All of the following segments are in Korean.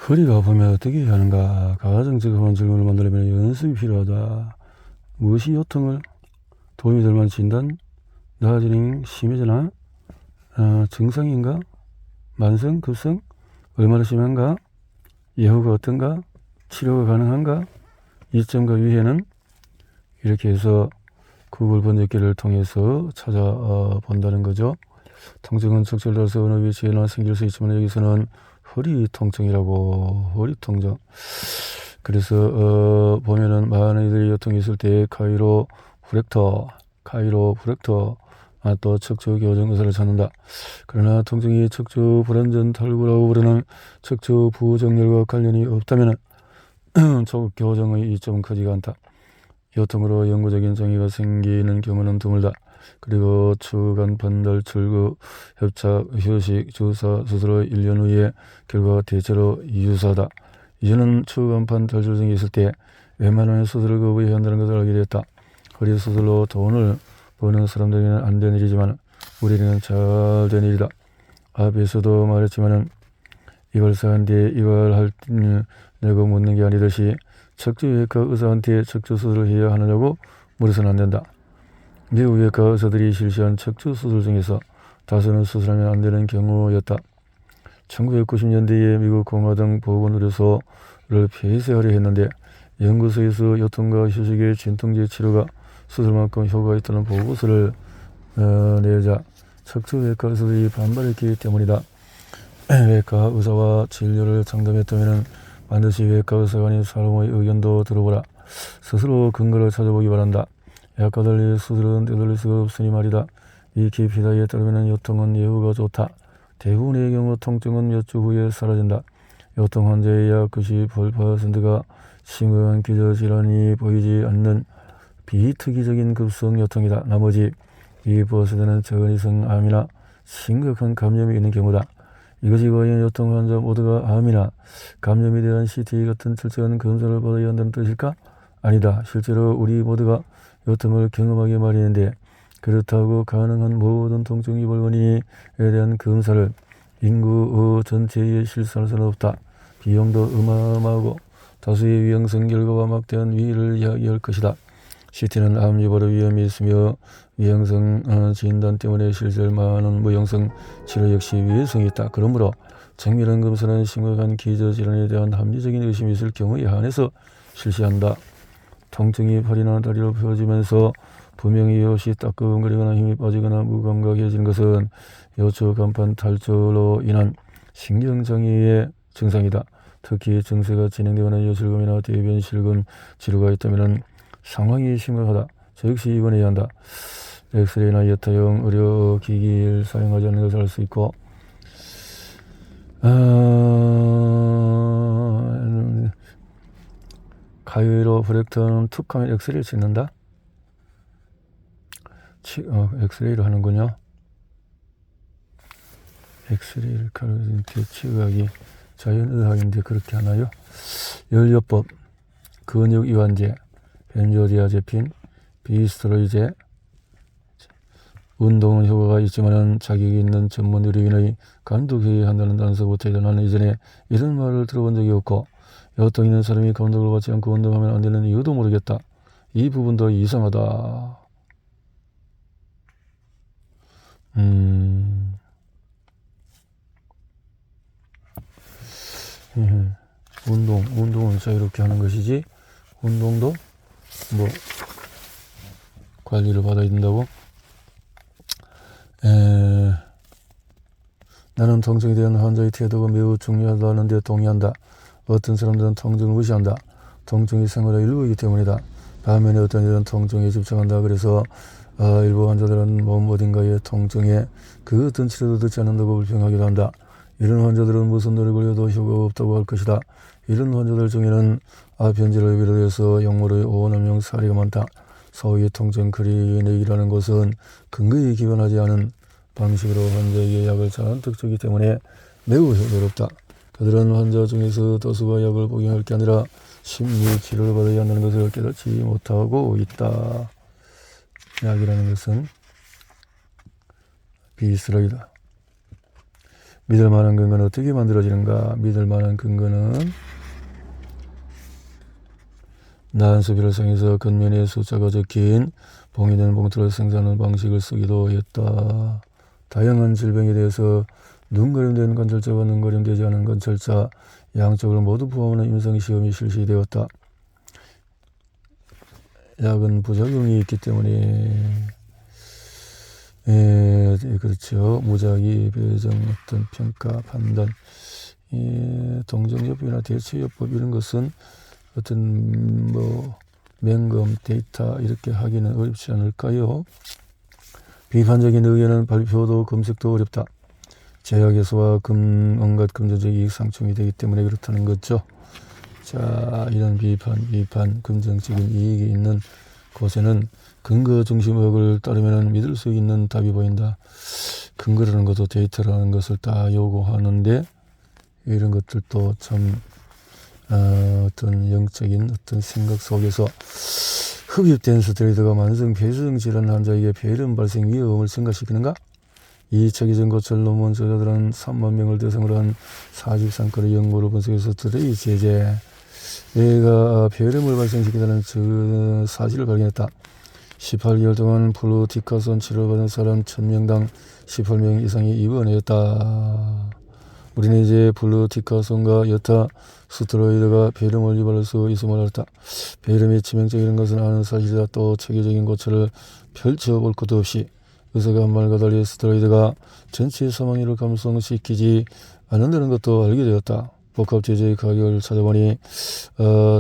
허리가 아프면 어떻게 해야 하는가? 가정적인 질문을 만들려면 연습이 필요하다. 무엇이 요통을 도움이 될 만한 진단? 나아지는 심해지나? 증상인가? 만성? 급성? 얼마나 심한가? 예후가 어떤가? 치료가 가능한가? 이점과 위해는? 이렇게 해서 구글 번역기를 통해서 찾아본다는 거죠. 통증은 척추를 따라서 어느 위치에나 생길 수 있지만 여기서는 허리 통증이라고. 허리 통증. 그래서 보면은 많은 이들이 요통이 있을 때 카이로프랙터 또 척추 교정 의사를 찾는다. 그러나 통증이 척추 불안전 탈구라고 부르는 척추 부정렬과 관련이 없다면 교정의 이점은 크지가 않다. 요통으로 영구적인 장애가 생기는 경우는 드물다. 그리고 추간 반달 출구 협착 휴식 주사 수술의 1년 후에 결과가 대체로 유사하다. 이제는 추간판 탈출증이 있을 때 웬만하면 수술을 거부해야 한다는 것을 알게 되었다. 허리 수술로 돈을 버는 사람들에게는 안 된 일이지만 우리에게는 잘 된 일이다. 앞에서도 말했지만은 이걸 사한테 이걸 할 내고 묻는 게 아니듯이 척추외과 의사한테 척추 수술을 해야 하느냐고 물어서는 안 된다. 미국 외과 의사들이 실시한 척추 수술 중에서 다수는 수술하면 안 되는 경우였다. 1990년대에 미국 공화당 보건의료소를 폐쇄하려 했는데 연구소에서 요통과 휴식의 진통제 치료가 수술만큼 효과가 있다는 보고서를 내자 척추외과 의사들이 반발했기 때문이다. 외과 의사와 진료를 상담했다면 반드시 외과 의사가 아닌 사람의 의견도 들어보라. 스스로 근거를 찾아보기 바란다. 약과 달리 수술은 되돌릴 수가 없으니 말이다. 위키피디아에 따르면 요통은 예후가 좋다. 대부분의 경우 통증은 몇 주 후에 사라진다. 요통 환자의 약 98%가 심각한 기저질환이 보이지 않는 비특이적인 급성 요통이다. 나머지 2%는 적은 이상 암이나 심각한 감염이 있는 경우다. 이것이 과연 요통 환자 모두가 암이나 감염에 대한 CT 같은 철저한 검사를 받아야 한다는 뜻일까? 아니다. 실제로 우리 모두가 요통을 경험하게 마련인데 그렇다고 가능한 모든 통증 유발 원인에 대한 검사를 인구 전체에 실시할 수는 없다. 비용도 어마어마하고 다수의 위험성 결과와 막대한 위해를 이야기할 것이다. CT는 암 유발의 위험이 있으며 위험성 진단 때문에 실시할 많은 무용성 치료 역시 위해성이 있다. 그러므로 정밀한 검사는 심각한 기저질환에 대한 합리적인 의심이 있을 경우에 한해서 실시한다. 통증이 팔이나 다리로 펴지면서 분명히 없이 따끔거리거나 힘이 빠지거나 무감각해지는 것은 요추 간판 탈출로 인한 신경장애의 증상이다. 특히 증세가 진행되거나 요실금이나 대변 실금 치료가 있다면 상황이 심각하다. 저 역시 입원해야 한다. 엑스레이나 여타형 의료기기를 사용하지 않는 것을 알 수 있고 카이로프랙터는 툭하면 엑스레이를 찍는다. 엑스레이를 하는군요. 엑스레이를 가로진테 치의학이 자연의학인데 그렇게 하나요? 연료법, 근육이완제, 벤조디아제핀, 비스테로이제. 운동은 효과가 있지만 자격이 있는 전문 의료인의 감독해야 한다는 단서부터 나는 이전에 이런 말을 들어본 적이 없고 요통 있는 사람이 감독을 받지 않고 운동하면 안 되는 이유도 모르겠다. 이 부분도 이상하다. 운동은 자유롭게 하는 것이지 운동도 뭐 관리를 받아야 된다고? 나는 통증에 대한 환자의 태도가 매우 중요하다는 데 동의한다. 어떤 사람들은 통증을 무시한다. 통증이 생활의 일부이기 때문이다. 반면에 어떤 이들은 통증에 집착한다. 그래서 일부 환자들은 몸 어딘가에 통증에 그 어떤 치료도 듣지 않는다고 불평하기도 한다. 이런 환자들은 무슨 노력을 해도 효과가 없다고 할 것이다. 이런 환자들 중에는 아편지를 비롯해서 약물의 오남용 사례가 많다. 소위 통증 클리닉이라는 것은 근거에 기반하지 않은 방식으로 환자에게 약을 잔뜩 주기 때문에 매우 효과롭다. 그들은 환자 중에서 다수가 약을 복용할 게 아니라 심리 치료를 받아야 한다는 것을 깨닫지 못하고 있다. 약이라는 것은 비스러이다. 믿을 만한 근거는 어떻게 만들어지는가? 믿을 만한 근거는 나한 수비를 사용해서 겉면에 숫자가 적힌 봉이된 봉투를 생산하는 방식을 쓰기도 했다. 다양한 질병에 대해서 눈가림된 관찰자와 눈가림되지 않은 관찰자 양쪽을 모두 포함하는 임상시험이 실시되었다. 약은 부작용이 있기 때문에 그렇죠. 무작위, 배정, 어떤 평가, 판단, 동정요법이나 대체요법 이런 것은 어떤 맹검, 데이터 이렇게 하기는 어렵지 않을까요? 비판적인 의견은 발표도 검색도 어렵다. 제약에서와 온갖 금전적 이익 상충이 되기 때문에 그렇다는 거죠. 자, 이런 비판, 금전적인 이익이 있는 곳에는 근거 중심학을 따르면 믿을 수 있는 답이 보인다. 근거라는 것도 데이터라는 것을 다 요구하는데 이런 것들도 참 어떤 영적인 어떤 생각 속에서 흡입된 스테로이드가 만성 폐쇄성 질환 환자에게 폐렴 발생 위험을 증가시키는가? 이 책이전 고찰 논문 저자들은 3만 명을 대상으로 한 43건의 연구를 분석해서 들의 제재 뇌가 폐렴을 발생시키다는 사실을 발견했다. 18개월 동안 플루티카손 치료받은 사람 1000명당 18명 이상이 입원했다. 우리는 이제 플루티카손과 여타 스테로이드가 폐렴을 유발할 수 있음을 알았다. 폐렴이 치명적인 것은 아는 사실이다. 또 체계적인 고찰을 펼쳐볼 것도 없이 의사가 말과 달리 스테로이드가 전체 사망률을 감소시키지 않는다는 것도 알게 되었다. 복합 제조의 가격을 찾아보니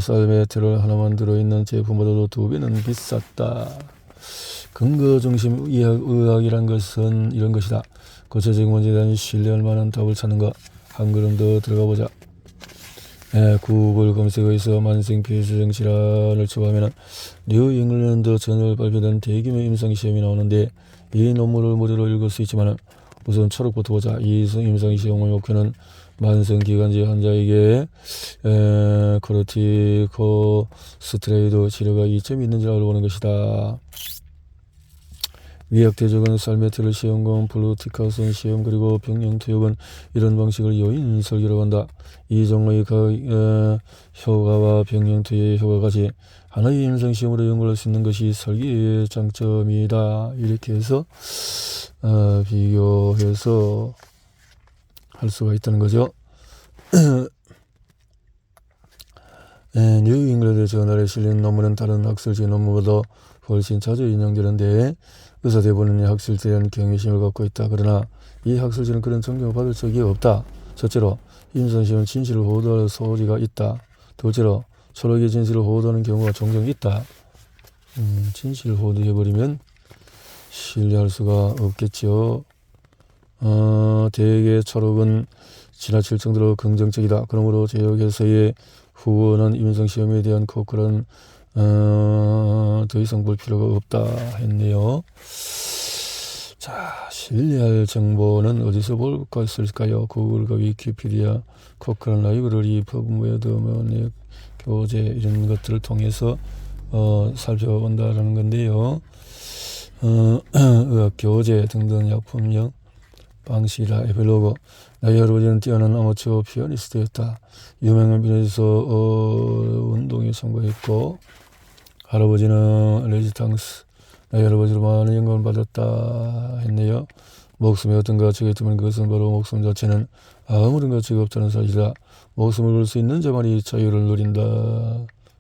살메트롤 하나만 들어있는 제품보다도 2배는 비쌌다. 근거 중심 의학이란 것은 이런 것이다. 구체적인 문제에 대한 신뢰할 만한 답을 찾는 것. 한 걸음 더 들어가 보자. 구글 검색어에서 만성 폐쇄성 질환을 치부하면 뉴 잉글랜드 저널 발표된 대규모 임상시험이 나오는데 이 논문을 무료로 읽을 수 있지만 우선 초록부터 보자. 이 임상시험의 목표는 만성기관지 환자에게 코르티코스테로이드 치료가 이점이 있는지를 알아보는 것이다. 위약대적은 살메트롤 시험과 플루티카손 시험 그리고 병영투약은 이런 방식을 요인 설계라고 한다. 이 종류의 효과와 병영투약의 효과까지 하나의 임상시험으로 연구할 수 있는 것이 설계의 장점이다. 이렇게 해서 비교해서 할 수가 있다는 거죠. 뉴 잉글랜드 저널에 실린 논문은 다른 학술지 논문보다 훨씬 자주 인용되는데 의사 대부분은 학술지에 대한 경외심을 갖고 있다. 그러나 이 학술지는 그런 존경을 받을 적이 없다. 첫째로 임상시험은 진실을 호도할 소지가 있다. 둘째로 초록의 진실을 호도하는 경우가 종종 있다. 진실을 호도해버리면 신뢰할 수가 없겠죠. 대개 초록은 지나칠 정도로 긍정적이다. 그러므로 제약에서의 후원은 임상시험에 대한 코크는 더 이상 볼 필요가 없다 했네요. 자, 신뢰할 정보는 어디서 볼 수 있을까요? 구글과 위키피디아, 코크란 라이브러리, 퍼브메드, 교재 이런 것들을 통해서 살펴본다라는 건데요. 의학 교재 등등 약품명 방식이라 에필로그. 나의 할아버지는 뛰어난 아마추어 피아니스트였다. 유명한 비너에서 운동에 성공했고 할아버지는 레지탕스. 나의 할아버지로 많은 영감을 받았다 했네요. 목숨에 어떤 가치가 있다면 그것은 바로 목숨 자체는 아무런 가치가 없다는 사실이다. 목숨을 걸 수 있는 자만이 자유를 누린다.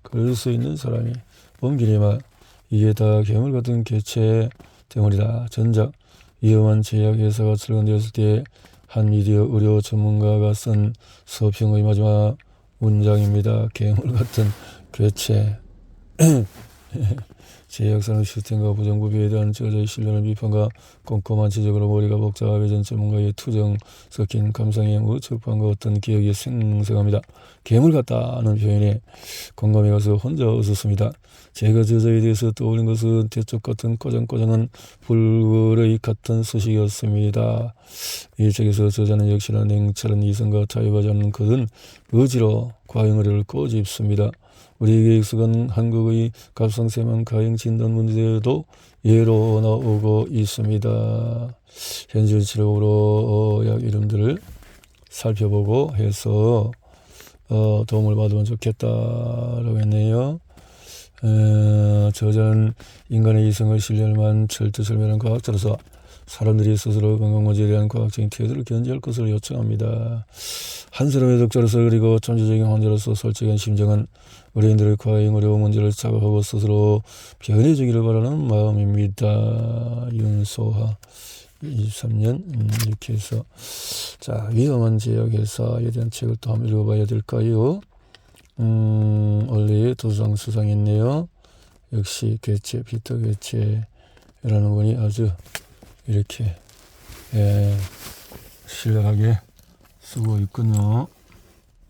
걸 수 있는 사람이 옮기니만 이게 다 괴물 같은 개체 때문이다. 전작 위험한 제약 회사가 출간되었을 때 한 미디어 의료 전문가가 쓴 서평의 마지막 문장입니다. 괴물 같은 개체. 제약산업 시스템과 부정부패에 대한 저자의 신뢰는 비판과 꼼꼼한 지적으로 머리가 복잡해진 전문가의 투정 섞인 감상의 무척반과 어떤 기억이 생생합니다. 괴물 같다는 표현에 공감이 가서 혼자 웃었습니다. 제가 저자에 대해서 떠올린 것은 대쪽 같은 꼬장꼬장한 불굴의 같은 소식이었습니다. 이 책에서 저자는 역시나 냉철한 이성과 타협하지 않는 그런 의지로 과잉의를 꼬집습니다. 우리에게 익숙한 한국의 갑상세만 가행 진단 문제도 예로 나오고 있습니다. 현실 치료로 약 이름들을 살펴보고 해서 도움을 받으면 좋겠다라고 했네요. 저자는 인간의 이성을 신뢰할만 철두철미한 과학자로서 사람들이 스스로 건강문제에 대한 과학적인 태도를 견지할 것을 요청합니다. 한 사람의 독자로서 그리고 존재적인 환자로서 솔직한 심정은 의뢰인들의 과잉 어려운 문제를 자각하고 스스로 변해주기를 바라는 마음입니다. 윤소하 23년 이렇게 해서 자 위험한 제약회사에 대한 책을 또 한번 읽어봐야 될까요? 원래 도상 수상했네요. 역시 괴체 피터 괴체라는 분이 아주 이렇게 신랄하게 쓰고 있군요.